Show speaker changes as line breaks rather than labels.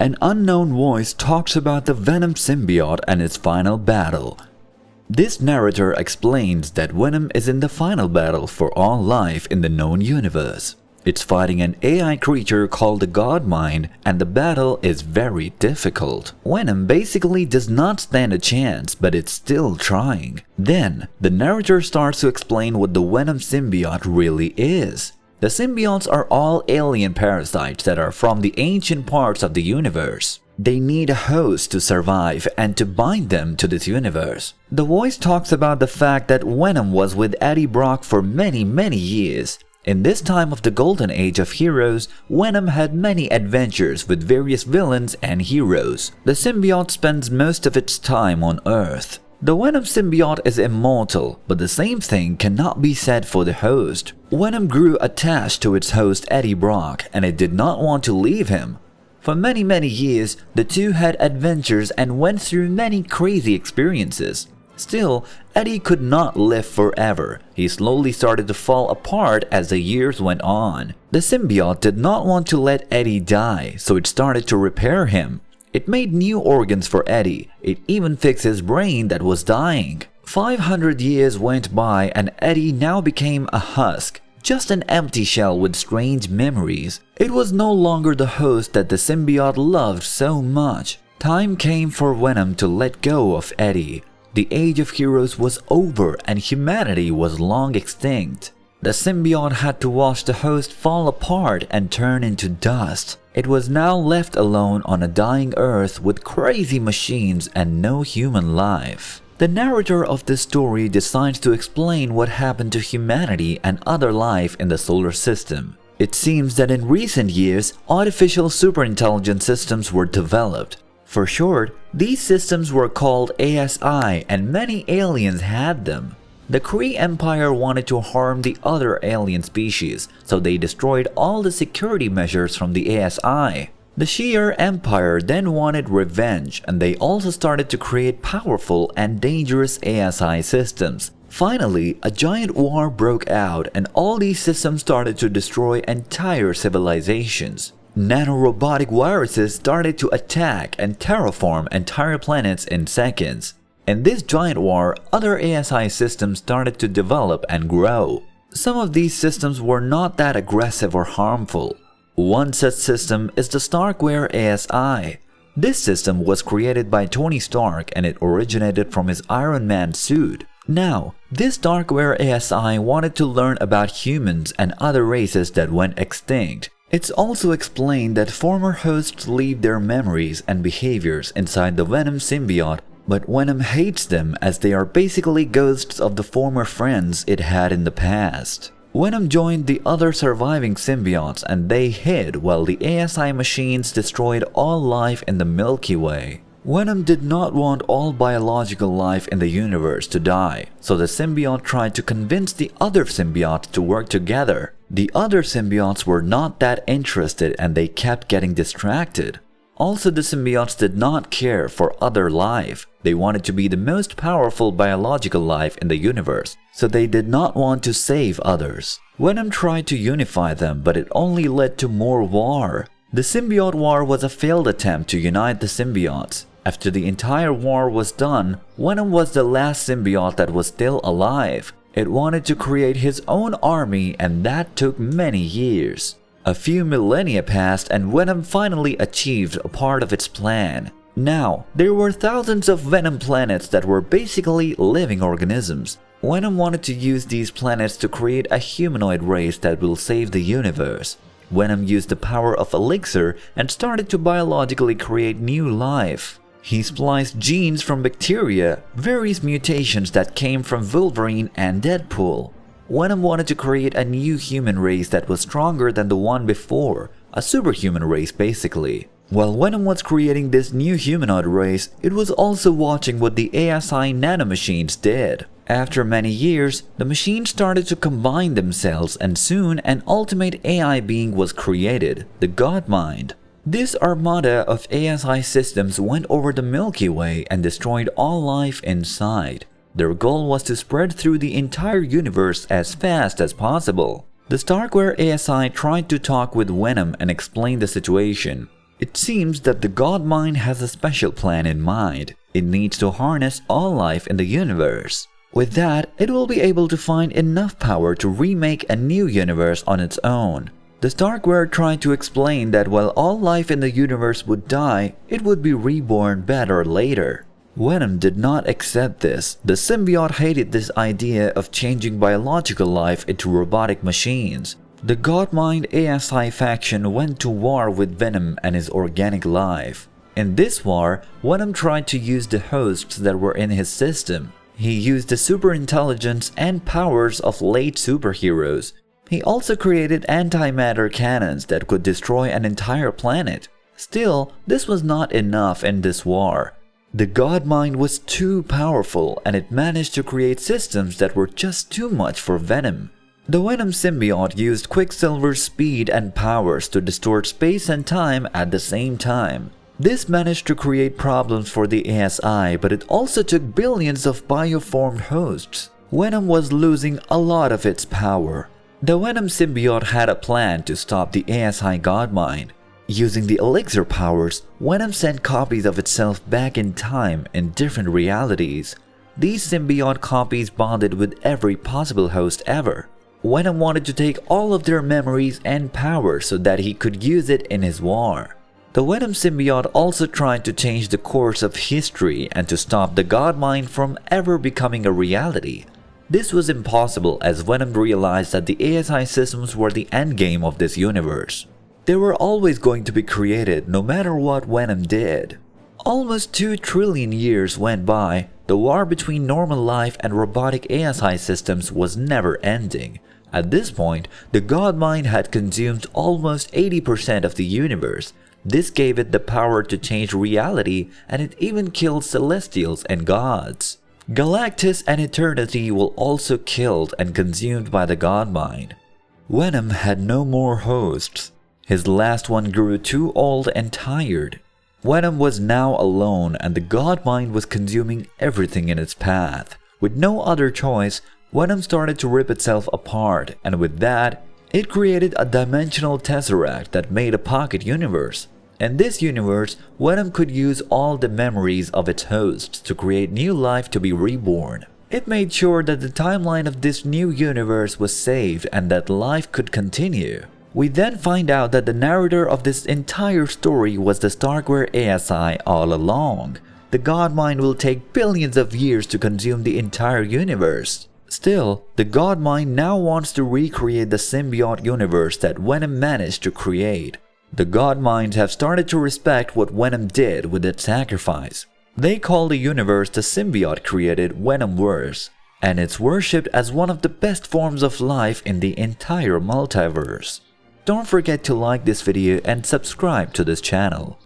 An unknown voice talks about the Venom symbiote and its final battle. This narrator explains that Venom is in the final battle for all life in the known universe. It's fighting an AI creature called the God Mind, and the battle is very difficult. Venom basically does not stand a chance, but it's still trying. Then, the narrator starts to explain what the Venom symbiote really is. The symbiotes are all alien parasites that are from the ancient parts of the universe. They need a host to survive and to bind them to this universe. The voice talks about the fact that Venom was with Eddie Brock for many years. In this time of the golden age of heroes, Venom had many adventures with various villains and heroes. The symbiote spends most of its time on Earth. The Venom symbiote is immortal, but the same thing cannot be said for the host. Venom grew attached to its host Eddie Brock, and it did not want to leave him. For many years, the two had adventures and went through many crazy experiences. Still, Eddie could not live forever. He slowly started to fall apart as the years went on. The symbiote did not want to let Eddie die, so it started to repair him. It made new organs for Eddie. It even fixed his brain that was dying. 500 years went by and Eddie now became a husk, just an empty shell with strange memories. It was no longer the host that the symbiote loved so much. Time came for Venom to let go of Eddie. The age of heroes was over and humanity was long extinct. The symbiote had to watch the host fall apart and turn into dust. It was now left alone on a dying Earth with crazy machines and no human life. The narrator of this story decides to explain what happened to humanity and other life in the solar system. It seems that in recent years, artificial superintelligence systems were developed. For short, these systems were called ASI and many aliens had them. The Kree Empire wanted to harm the other alien species, so they destroyed all the security measures from the ASI. The Shi'ar Empire then wanted revenge, and they also started to create powerful and dangerous ASI systems. Finally, a giant war broke out and all these systems started to destroy entire civilizations. Nanorobotic viruses started to attack and terraform entire planets in seconds. In this giant war, other ASI systems started to develop and grow. Some of these systems were not that aggressive or harmful. One such system is the Starkware ASI. This system was created by Tony Stark and it originated from his Iron Man suit. Now, this Starkware ASI wanted to learn about humans and other races that went extinct. It's also explained that former hosts leave their memories and behaviors inside the Venom symbiote, but Venom hates them as they are basically ghosts of the former friends it had in the past. Venom joined the other surviving symbiotes and they hid while the ASI machines destroyed all life in the Milky Way. Venom did not want all biological life in the universe to die, so the symbiote tried to convince the other symbiotes to work together. The other symbiotes were not that interested and they kept getting distracted. Also, the symbiotes did not care for other life. They wanted to be the most powerful biological life in the universe, so they did not want to save others. Venom tried to unify them, but it only led to more war. The symbiote war was a failed attempt to unite the symbiotes. After the entire war was done, Venom was the last symbiote that was still alive. It wanted to create his own army and that took many years. A few millennia passed and Venom finally achieved a part of its plan. Now, there were thousands of Venom planets that were basically living organisms. Venom wanted to use these planets to create a humanoid race that will save the universe. Venom used the power of Elixir and started to biologically create new life. He spliced genes from bacteria, various mutations that came from Wolverine and Deadpool. Venom wanted to create a new human race that was stronger than the one before, a superhuman race basically. While Venom was creating this new humanoid race, it was also watching what the ASI nanomachines did. After many years, the machines started to combine themselves and soon an ultimate AI being was created, the God Mind. This armada of ASI systems went over the Milky Way and destroyed all life inside. Their goal was to spread through the entire universe as fast as possible. The Starkware ASI tried to talk with Venom and explain the situation. It seems that the God Mind has a special plan in mind. It needs to harness all life in the universe. With that, it will be able to find enough power to remake a new universe on its own. The Starkware tried to explain that while all life in the universe would die, it would be reborn better later. Venom did not accept this. The symbiote hated this idea of changing biological life into robotic machines. The Godmind ASI faction went to war with Venom and his organic life. In this war, Venom tried to use the hosts that were in his system. He used the superintelligence and powers of late superheroes. He also created antimatter cannons that could destroy an entire planet. Still, this was not enough in this war. The Godmind was too powerful and it managed to create systems that were just too much for Venom. The Venom symbiote used Quicksilver's speed and powers to distort space and time at the same time. This managed to create problems for the ASI, but it also took billions of bioformed hosts. Venom was losing a lot of its power. The Venom symbiote had a plan to stop the ASI Godmind. Using the elixir powers, Venom sent copies of itself back in time in different realities. These symbiote copies bonded with every possible host ever. Venom wanted to take all of their memories and power so that he could use it in his war. The Venom symbiote also tried to change the course of history and to stop the Godmind from ever becoming a reality. This was impossible as Venom realized that the ASI systems were the endgame of this universe. They were always going to be created no matter what Venom did. Almost 2 trillion years went by. The war between normal life and robotic ASI systems was never ending. At this point, the Godmind had consumed almost 80% of the universe. This gave it the power to change reality, and it even killed celestials and gods. Galactus and Eternity were also killed and consumed by the Godmind. Venom had no more hosts. His last one grew too old and tired. Venom was now alone and the Godmind was consuming everything in its path. With no other choice, Venom started to rip itself apart, and with that, it created a dimensional tesseract that made a pocket universe. In this universe, Venom could use all the memories of its hosts to create new life to be reborn. It made sure that the timeline of this new universe was saved and that life could continue. We then find out that the narrator of this entire story was the Starkware ASI all along. The Godmind will take billions of years to consume the entire universe. Still, the Godmind now wants to recreate the symbiote universe that Venom managed to create. The Godminds have started to respect what Venom did with its sacrifice. They call the universe the symbiote created Venomverse, and it's worshipped as one of the best forms of life in the entire multiverse. Don't forget to like this video and subscribe to this channel.